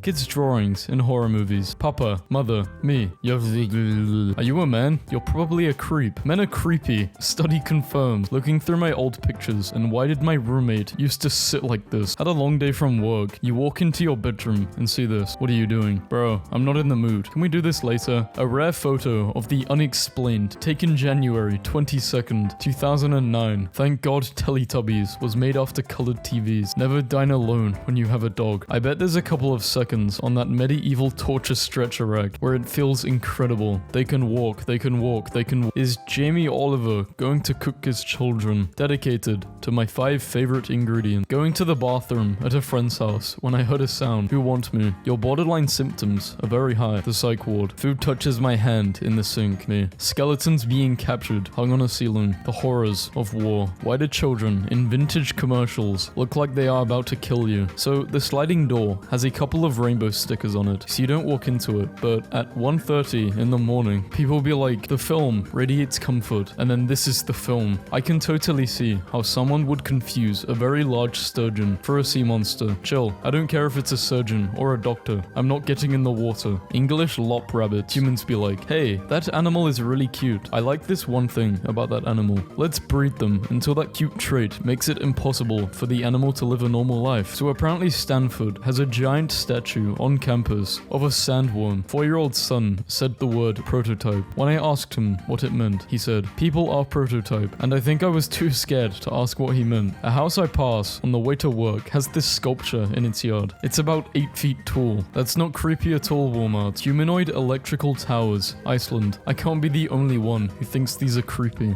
Kids' drawings in horror movies. Papa, mother, me. Are you a man? You're probably a creep. Men are creepy. Study confirmed. Looking through my old pictures, and why did my roommate used to sit like this? Had a long day from work. You walk into your bedroom and see this. What are you doing? Bro, I'm not in the mood. Can we do this later? A rare photo of the unexplained, taken January 22nd, 2009. Thank God Teletubbies was made after colored TVs. Never dine alone when you have a dog. I bet there's a couple of seconds on that medieval torture stretcher rack where it feels incredible. They can walk, they can walk, they can... Is Jamie Oliver going to cook his children? Dedicated to my 5 favorite ingredients. Going to the bathroom at a friend's house when I heard a sound. Who want me? Your borderline symptoms are very high. The psych ward. Food touches my hand in the sink. Me. Skeletons being captured, hung on a ceiling. The horrors of war. Why do children in vintage commercials look like they are about to kill you? So the sliding door has a couple of rainbow stickers on it, so you don't walk into it. But at 1:30 in the morning, people will be like, the film radiates comfort, and then this is the film. I can totally see how someone would confuse a very large sturgeon for a sea monster. Chill. I don't care if it's a surgeon or a doctor. I'm not getting in the water. English lop rabbit. Humans be like, hey, that animal is really cute. I like this one thing about that animal. Let's breed them until that cute trait makes it impossible for the animal to live a normal life. So apparently Stanford has a giant statue on campus of a sandworm. 4-year-old son said the word prototype. When I asked him what it meant, he said, people are prototype. And I think I was too scared to ask what he meant. A house I pass on the way to work has this sculpture in its yard. It's about 8 feet tall. That's not creepy at all, Walmart. Humanoid electrical towers, Iceland. I can't be the only one who thinks these are creepy.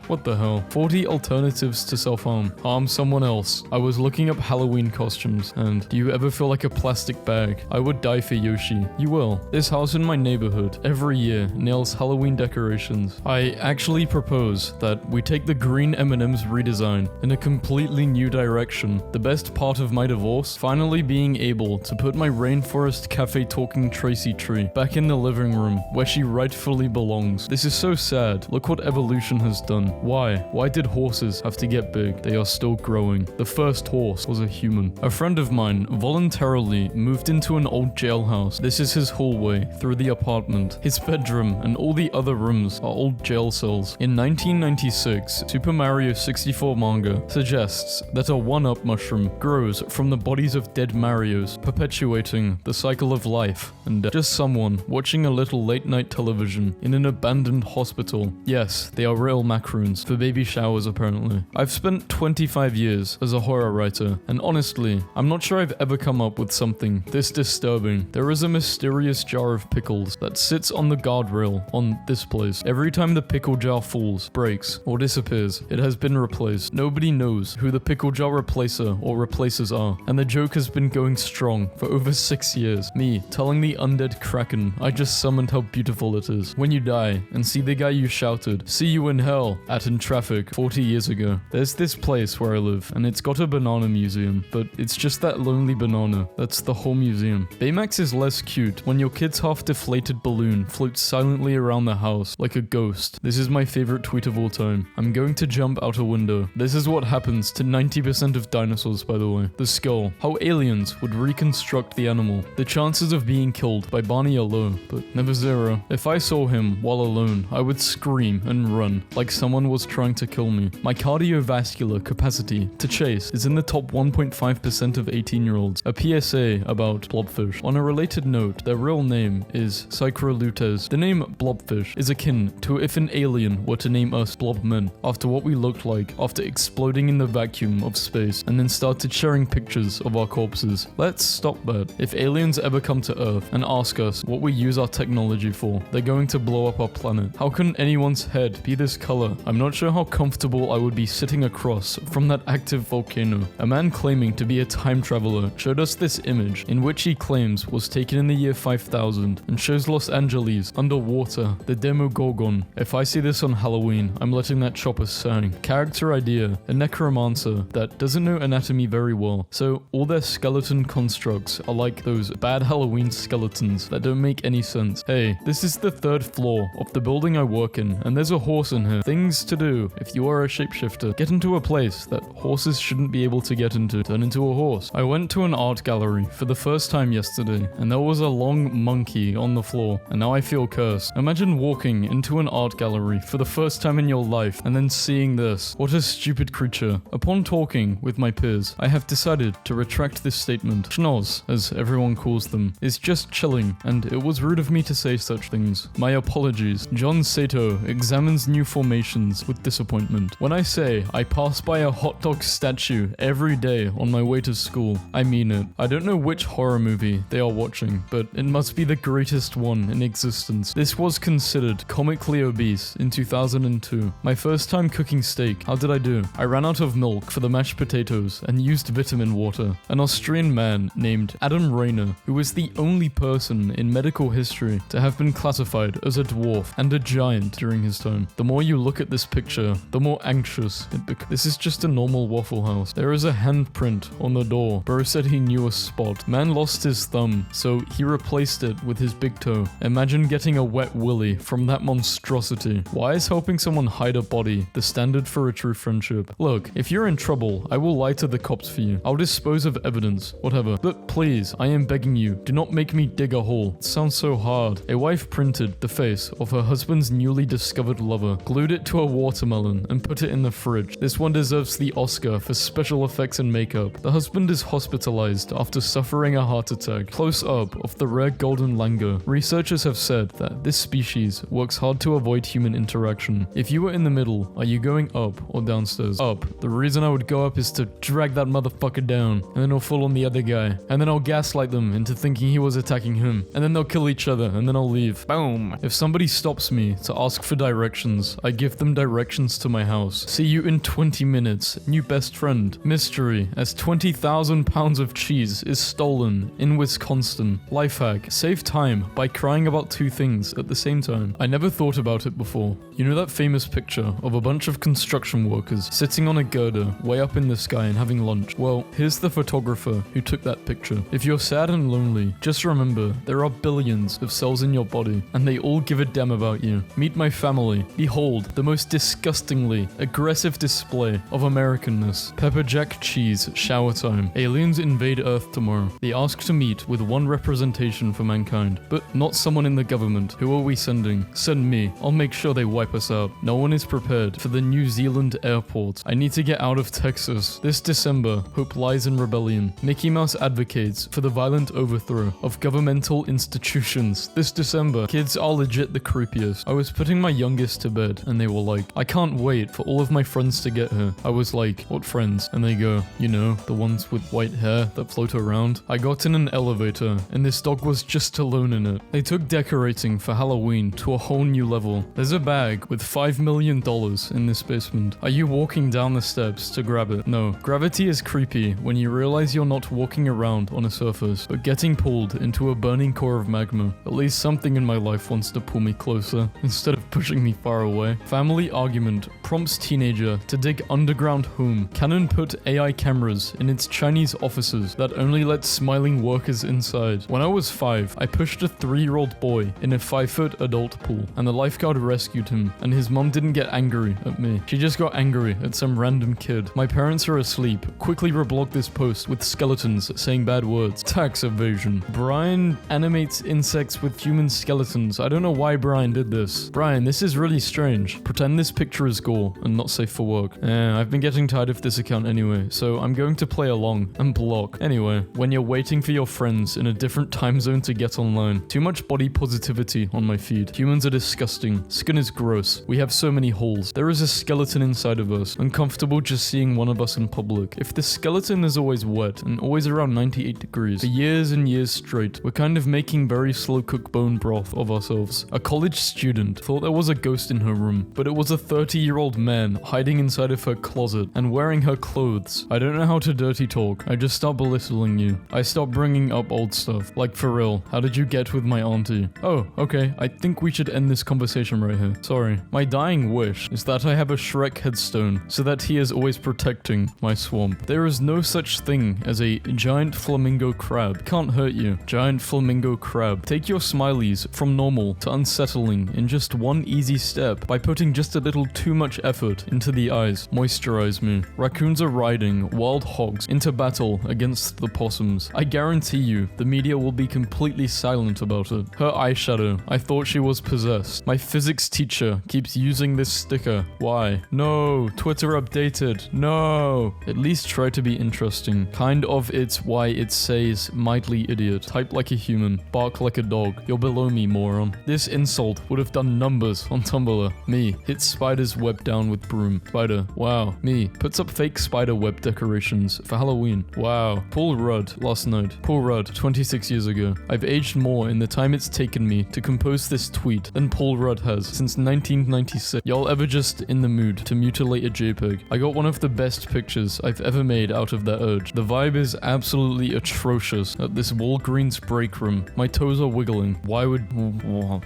What the hell? 40 alternatives to self-harm. Harm someone else. I was looking up Halloween costumes, and do you ever feel like a plastic bag? I would die for Yoshi. You will. This house in my neighborhood every year nails Halloween decorations. I actually propose that we take the green M&M's redesign in a completely new direction. The best part of my divorce, finally being able to put my Rainforest Cafe talking Tracy tree back in the living room where she rightfully belongs. This is so sad. Look what evolution has done. Why? Why did horses have to get big? They are still growing. The first horse was a human. A friend of mine voluntarily moved into an old jailhouse. This is his hallway through the apartment. His bedroom and all the other rooms are old jail cells. In 1996, Super Mario 64 manga suggests that a 1-up mushroom grows from the bodies of dead Marios, perpetuating the cycle of life and death. Just someone watching a little late-night television in an abandoned hospital. Yes, they are real macaroons for baby showers apparently. I've spent 25 years as a horror writer, and honestly, I'm not sure I've ever come up with something this disturbing. There is a mysterious jar of pickles that sits on the guardrail on this place. Every time the pickle jar falls, breaks, or disappears, it has been replaced. Nobody knows who the pickle jar replacer or replacers are, and the joke has been going strong for over 6 years. Me telling the undead kraken I just summoned how beautiful it is. When you die and see the guy you shouted, "See you in hell," at in traffic 40 years ago. There's this place where I live, and it's got a banana museum, but it's just that lonely banana. That's the whole museum. Baymax is less cute when your kid's half-deflated balloon floats silently around the house like a ghost. This is my favorite tweet of all time. I'm going to jump out a window. This is what happens to 90% of dinosaurs, by the way. The skull. How aliens would reconstruct the animal. The chances of being killed by Barney are low, but never zero. If I saw him while alone, I would scream and run like someone was trying to kill me. My cardiovascular capacity to chase is in the top 1.5% of 18-year-olds. A PSA about blobfish. On a related note, their real name is Psychrolutes. The name blobfish is akin to if an alien were to name us blobmen, after what we looked like after exploding in the vacuum of space, and then started sharing pictures of our corpses. Let's stop that. If aliens ever come to Earth and ask us what we use our technology for, they're going to blow up our planet. How can anyone's head be this color? I'm not sure how comfortable I would be sitting across from that active volcano. A man claiming to be a time traveler showed us this image, in which he claims was taken in the year 5000 and shows Los Angeles underwater, the Demogorgon. If I see this on Halloween, I'm letting that chopper sing. Character idea, a necromancer that doesn't know anatomy very well, so all their skeleton constructs are like those bad Halloween skeletons that don't make any sense. Hey, this is the 3rd floor of the building I work in, and there's a horse in here. Things to do if you are a shapeshifter. Get into a place that horses shouldn't be able to get into. Turn into a horse. I went to an art gallery for the first first time yesterday, and there was a long monkey on the floor, and now I feel cursed. Imagine walking into an art gallery for the first time in your life, and then seeing this. What a stupid creature. Upon talking with my peers, I have decided to retract this statement. Schnoz, as everyone calls them, is just chilling, and it was rude of me to say such things. My apologies. John Sato examines new formations with disappointment. When I say I pass by a hot dog statue every day on my way to school, I mean it. I don't know which horror movie they are watching, but it must be the greatest one in existence. This was considered comically obese in 2002. My first time cooking steak, how did I do? I ran out of milk for the mashed potatoes and used vitamin water. An Austrian man named Adam Rayner, who was the only person in medical history to have been classified as a dwarf and a giant during his time. The more you look at this picture, the more anxious it becomes. This is just a normal Waffle House. There is a handprint on the door. Bro said he knew a spot. Man lost his thumb, so he replaced it with his big toe. Imagine getting a wet willy from that monstrosity. Why is helping someone hide a body the standard for a true friendship? Look, if you're in trouble, I will lie to the cops for you. I'll dispose of evidence, whatever. But please, I am begging you, do not make me dig a hole. It sounds so hard. A wife printed the face of her husband's newly discovered lover, glued it to a watermelon, and put it in the fridge. This one deserves the Oscar for special effects and makeup. The husband is hospitalized after suffering a heart attack. Close up of the rare golden langur. Researchers have said that this species works hard to avoid human interaction. If you were in the middle, are you going up or downstairs? Up. The reason I would go up is to drag that motherfucker down, and then he'll fall on the other guy, and then I'll gaslight them into thinking he was attacking him, and then they'll kill each other, and then I'll leave. Boom. If somebody stops me to ask for directions, I give them directions to my house. See you in 20 minutes. New best friend. Mystery, as 20,000 pounds of cheese is stolen in Wisconsin. Life hack. Save time by crying about two things at the same time. I never thought about it before. You know that famous picture of a bunch of construction workers sitting on a girder way up in the sky and having lunch? Well, here's the photographer who took that picture. If you're sad and lonely, just remember there are billions of cells in your body, and they all give a damn about you. Meet my family. Behold the most disgustingly aggressive display of Americanness. Pepper jack cheese shower time. Aliens invade Earth tomorrow. They ask to meet with one representation for mankind, but not someone in the government. Who are we sending? Send me. I'll make sure they wipe us out. No one is prepared for the New Zealand airport. I need to get out of Texas. This December, hope lies in rebellion. Mickey Mouse advocates for the violent overthrow of governmental institutions. This December, kids are legit the creepiest. I was putting my youngest to bed, and they were like, I can't wait for all of my friends to get here. I was like, what friends? And they go, you know, the ones with white hair that float around. I got in an elevator, and this dog was just alone in it. They took decorating for Halloween to a whole new level. There's a bag with $5 million in this basement. Are you walking down the steps to grab it? No. Gravity is creepy when you realize you're not walking around on a surface, but getting pulled into a burning core of magma. At least something in my life wants to pull me closer, instead of pushing me far away. Family argument prompts teenager to dig underground home. Canon put AI cameras in its Chinese offices that only let smiling workers inside. When I was 5, I pushed a 3-year-old boy in a 5-foot adult pool, and the lifeguard rescued him, and his mom didn't get angry at me. She just got angry at some random kid. My parents are asleep. Quickly reblog this post with skeletons saying bad words. Tax evasion. Brian animates insects with human skeletons. I don't know why Brian did this. Brian, this is really strange. Pretend this picture is gore and not safe for work. I've been getting tired of this account anyway, so I'm going to play along and block. Anyway, when you're waiting for your friends in a different time zone to get online, too much body positivity on my feed. Humans are disgusting. Skin is gross. We have so many holes. There is a skeleton inside of us. Uncomfortable just seeing one of us in public. If the skeleton is always wet and always around 98 degrees for years and years straight, we're kind of making very slow cooked bone broth of ourselves. A college student thought there was a ghost in her room, but it was a 30-year-old man hiding inside of her closet and wearing her clothes. I don't know how to dirty talk. I just start belittling you. I stop bringing up old stuff. Like, for real, how did you get with my auntie? Oh, okay. I think we should end this conversation right here. Sorry. My dying wish is that I have a Shrek headstone so that he is always protecting my swamp. There is no such thing as a giant flamingo crab. Can't hurt you. Giant flamingo crab. Take your smileys from normal to unsettling in just one easy step by putting just a little too much effort into the eyes. Moisturize me. Raccoons are riding wild hogs into battle against the possums. I guarantee you, the media will be completely silent about it. Her eyeshadow. I thought she was possessed. My physics teacher keeps using this sticker. Why? No. Twitter updated. No. At least try to be interesting. Kind of it's why it says mightly idiot. Type like a human. Bark like a dog. You're below me, moron. This insult would have done numbers on Tumblr. Me. Hits spider's web down with broom. Spider. Wow. Me. Puts up fake spider web decorations for Halloween. Wow. Paul Rudd. Last night. Paul Rudd. 26 years ago. I've aged more in the time it's taken me to compose this tweet than Paul Rudd has since 1996. Y'all ever just in the mood to mutilate a JPEG? I got one of the best pictures I've ever made out of that urge. The vibe is absolutely atrocious at this Walgreens break room. My toes are wiggling. Why would...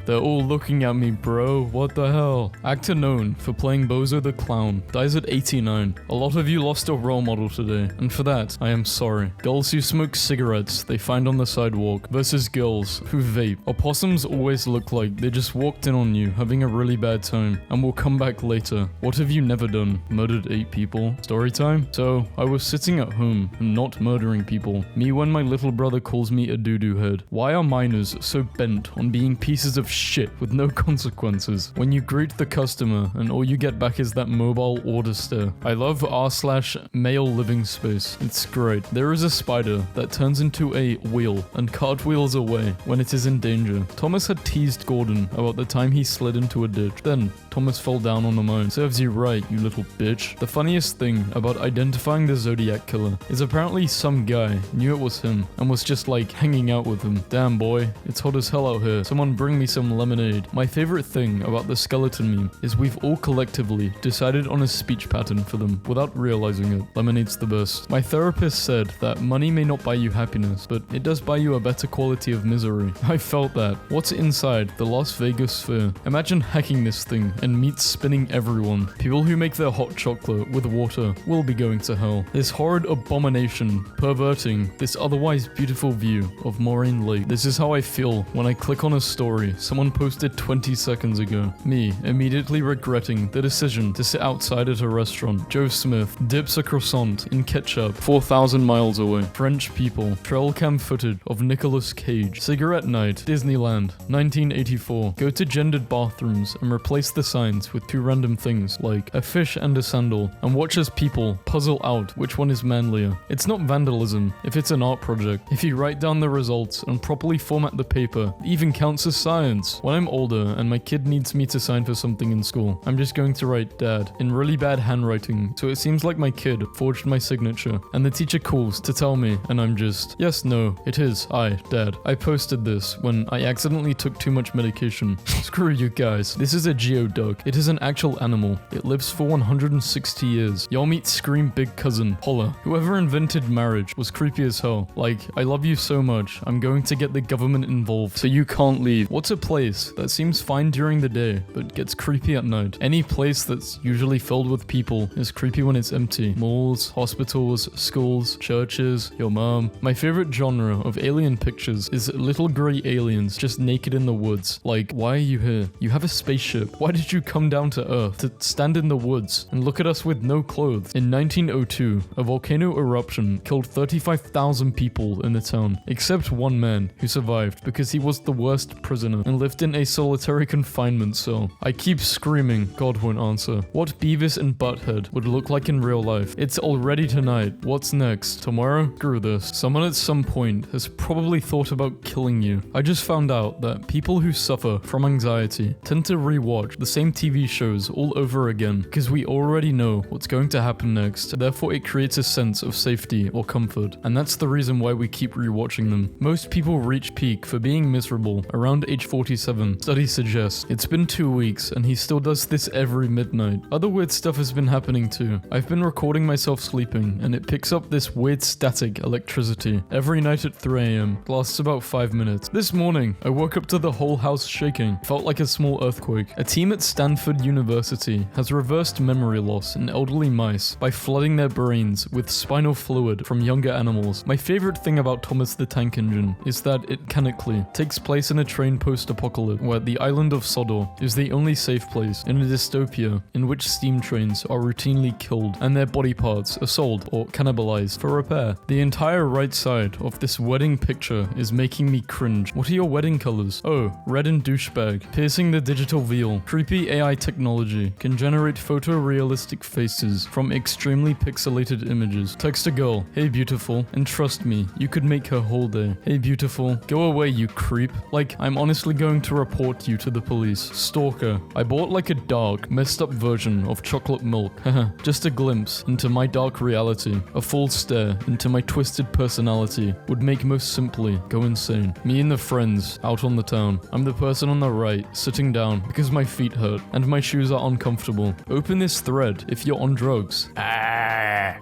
They're all looking at me, bro. What the hell? Actor known for playing Bozo the Clown dies at 89. A lot of you lost a role model today, and for that, I am sorry. Girls who smoke cigarettes they find on the sidewalk versus girls who vape. Opossums always look like they just walked in on you having a really bad time and will come back later. What have you never done? Murdered 8 people? Story time? So, I was sitting at home and not murdering people. Me when my little brother calls me a doo-doo head. Why are minors so bent on being pieces of shit with no consequences? When you greet the customer and all you get back is that mobile order stare. I love r/male living space. It's great. There is a spider that turns into a wheel and cartwheels away when it is in danger. Thomas had teased Gordon about the time he slid into a ditch. Then, Thomas fell down on the mine. Serves you right, you little bitch. The funniest thing about identifying the Zodiac killer is apparently some guy knew it was him and was just like hanging out with him. Damn boy, it's hot as hell out here. Someone bring me some lemonade. My favorite thing about the skeleton meme is we've all collectively decided on a speech pattern for them without realizing it. Lemonade's the best. My therapist said that money may not buy you happiness, but it does buy you a better quality of misery. I felt that. What's inside the Las Vegas sphere? Imagine hacking this thing and meat spinning everyone. People who make their hot chocolate with water will be going to hell. This horrid abomination perverting this otherwise beautiful view of Moraine Lake. This is how I feel when I click on a story someone posted 20 seconds ago. Me immediately regretting the decision to sit outside at a restaurant. Joe Smith dips a croissant in ketchup 4,000 miles away. French people. Trail cam footage of Nicolas Cage. Cigarette night. Disneyland. 1984. Go to gendered bathrooms and replace the signs with 2 random things like a fish and a sandal and watch as people puzzle out which one is manlier. It's not vandalism if it's an art project. If you write down the results and properly format the paper, it even counts as science. When I'm older and my kid needs me to sign for something in school, I'm just going to write dad in really bad handwriting so it seems like my kid forged my signature and the teacher calls to tell me and I'm just, yes, no, it is I, dad. I posted this when I accidentally took too much medication. Screw you guys. This is a geoduck. It is an actual animal. It lives for 160 years. Y'all meet Scream Big Cousin, Holla. Whoever invented marriage was creepy as hell. Like, I love you so much, I'm going to get the government involved so you can't leave. What's a place that seems fine during the day but gets creepy at night? Any place that's usually filled with people is creepy when it's empty. Malls, hospitals, schools, churches, your mom. My favorite genre of alien pictures is little grey aliens just naked in the woods. Like, why are you here? You have a spaceship. Why did you come down to Earth to stand in the woods and look at us with no clothes? In 1902, a volcano eruption killed 35,000 people in the town, except one man who survived because he was the worst prisoner and lived in a solitary confinement cell. I keep screaming, God won't answer. What Beavis and Butthead would look like in real life. It's already tonight. What's next? Tomorrow? Screw this. Someone at some point has probably thought about killing you. I just found out that people who suffer from anxiety tend to rewatch the same TV shows all over again because we already know what's going to happen next. Therefore, it creates a sense of safety or comfort, and that's the reason why we keep rewatching them. Most people reach peak for being miserable around age 47. Studies suggest it's been 2 weeks and he still does this every midnight. Other weird stuff has been happening too. I've been recording myself sleeping and it picks up this weird static electricity every night at 3 a.m. It lasts about 5 minutes. This morning, I woke up to the whole house shaking. Felt like a small earthquake. A team at Stanford University has reversed memory loss in elderly mice by flooding their brains with spinal fluid from younger animals. My favorite thing about Thomas the Tank Engine is that it canonically takes place in a train post-apocalypse where the island of Sodor is the only safe place in a dystopia in which steam trains are routinely killed and their body parts are sold or cannibalized for repair. The entire right right side of this wedding picture is making me cringe. What are your wedding colors? Oh, red and douchebag. Piercing the digital veil. Creepy AI technology can generate photorealistic faces from extremely pixelated images. Text a girl, hey beautiful, and trust me, you could make her whole day. Hey beautiful, go away you creep. Like, I'm honestly going to report you to the police. Stalker. I bought like a dark, messed up version of chocolate milk. Haha, just a glimpse into my dark reality. A full stare into my twisted personality would make most simply go insane. Me and the friends out on the town. I'm the person on the right, sitting down because my feet hurt and my shoes are uncomfortable. Open this thread if you're on drugs.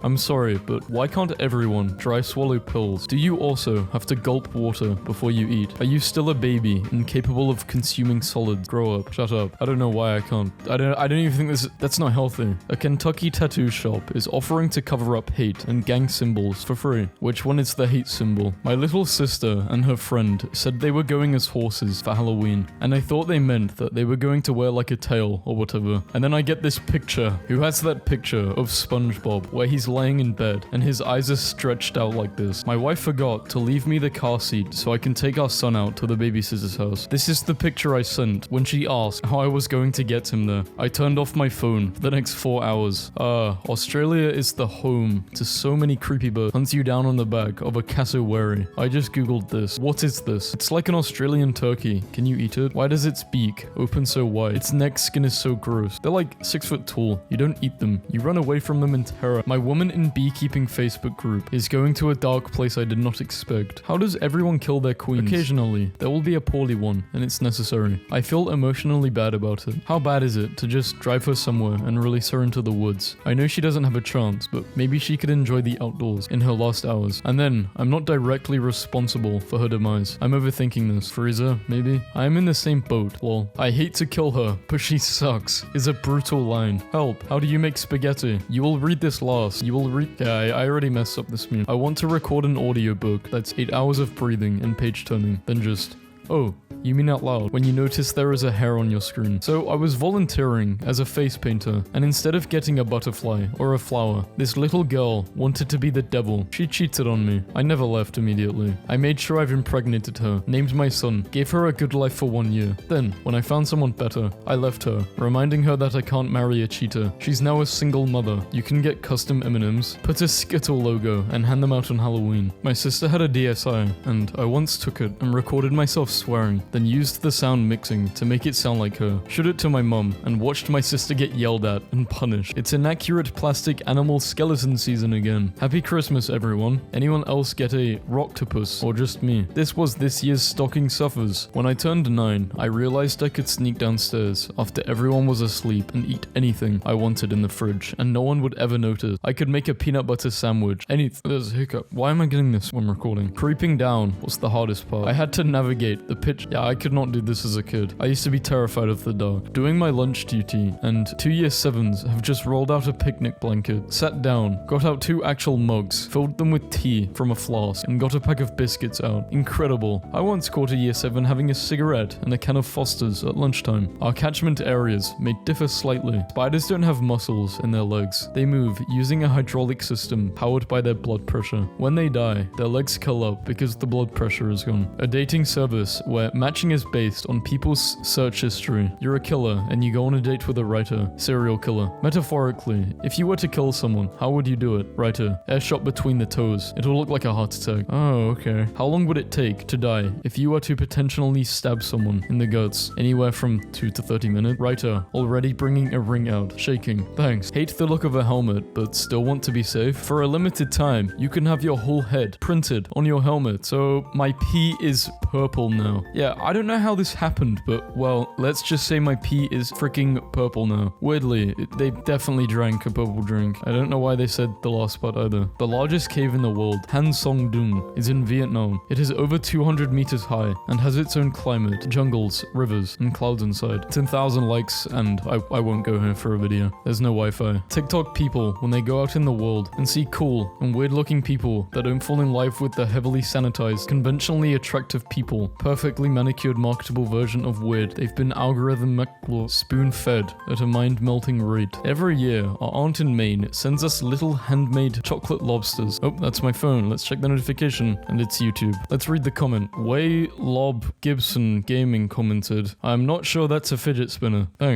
I'm sorry, but why can't everyone dry swallow pills? Do you also have to gulp water before you eat? Are you still a baby incapable of consuming solids? Grow up. Shut up. I don't know why I can't. I don't even think that's not healthy. A Kentucky tattoo shop is offering to cover up hate and gang symbols for free. Which one is the hate symbol? My little sister and her friend said they were going as horses for Halloween, and I thought they meant that they were going to wear like a tail or whatever. And then I get this picture. Who has that picture of SpongeBob where he's laying in bed and his eyes are stretched out like this? My wife forgot to leave me the car seat so I can take our son out to the babysitter's house. This is the picture I sent when she asked how I was going to get him there. I turned off my phone for the next 4 hours. Australia is the home to so many creepybirds. Hunts you down on the back of a cassowary. I just googled this. What is this? It's like an Australian turkey. Can you eat it? Why does its beak open so wide? Its neck skin is so gross. They're like 6 foot tall. You don't eat them. You run away from them in terror. My woman in beekeeping Facebook group is going to a dark place I did not expect. How does everyone kill their queens? Occasionally, there will be a poorly one, and it's necessary. I feel emotionally bad about it. How bad is it to just drive her somewhere and release her into the woods? I know she doesn't have a chance, but maybe she could enjoy the outdoors in her last hours. And then, I'm not directly responsible for her demise. I'm overthinking this. Frieza, maybe? I am in the same boat, lol. I hate to kill her, but she sucks, is a brutal line. Help, how do you make spaghetti? You will read this last. You will read... Yeah, I already messed up this meme. I want to record an audiobook that's 8 hours of breathing and page turning, then just... Oh, you mean out loud when you notice there is a hair on your screen. So I was volunteering as a face painter, and instead of getting a butterfly or a flower, this little girl wanted to be the devil. She cheated on me. I never left immediately. I made sure I've impregnated her, named my son, gave her a good life for 1 year. Then, when I found someone better, I left her, reminding her that I can't marry a cheater. She's now a single mother. You can get custom M&Ms, put a Skittle logo, and hand them out on Halloween. My sister had a DSi, and I once took it and recorded myself swearing, then used the sound mixing to make it sound like her. Showed it to my mum and watched my sister get yelled at and punished. It's inaccurate plastic animal skeleton season again. Happy Christmas, everyone. Anyone else get a rocktopus or just me? This was this year's stocking stuffers. When I turned 9, I realized I could sneak downstairs after everyone was asleep and eat anything I wanted in the fridge, and no one would ever notice. I could make a peanut butter sandwich. There's a hiccup. Why am I getting this when recording? Creeping down was the hardest part. I had to navigate the pitch. Yeah, I could not do this as a kid. I used to be terrified of the dark. Doing my lunch duty, and 2 year 7s have just rolled out a picnic blanket, sat down, got out 2 actual mugs, filled them with tea from a flask, and got a pack of biscuits out. Incredible. I once caught a year 7 having a cigarette and a can of Foster's at lunchtime. Our catchment areas may differ slightly. Spiders don't have muscles in their legs. They move using a hydraulic system powered by their blood pressure. When they die, their legs curl up because the blood pressure is gone. A dating service where matching is based on people's search history. You're a killer and you go on a date with a writer. Serial killer. Metaphorically, if you were to kill someone, how would you do it? Writer. Air shot between the toes. It'll look like a heart attack. Oh, okay. How long would it take to die if you were to potentially stab someone in the guts? Anywhere from 2 to 30 minutes. Writer. Already bringing a ring out. Shaking. Thanks. Hate the look of a helmet, but still want to be safe. For a limited time, you can have your whole head printed on your helmet. So my pee is purple now. Yeah, I don't know how this happened, but well, let's just say my pee is freaking purple now. Weirdly, they definitely drank a purple drink. I don't know why they said the last part either. The largest cave in the world, Han Song Dung, is in Vietnam. It is over 200 meters high and has its own climate, jungles, rivers, and clouds inside. 10,000 likes and I won't go here for a video. There's no Wi-Fi. TikTok people, when they go out in the world and see cool and weird looking people that don't fall in love with the heavily sanitized, conventionally attractive people, perfect perfectly manicured marketable version of weird. They've been algorithmically spoon-fed at a mind-melting rate. Every year, our aunt in Maine sends us little handmade chocolate lobsters. Oh, that's my phone. Let's check the notification. And it's YouTube. Let's read the comment. Way Lob Gibson Gaming commented, I'm not sure that's a fidget spinner. Thanks.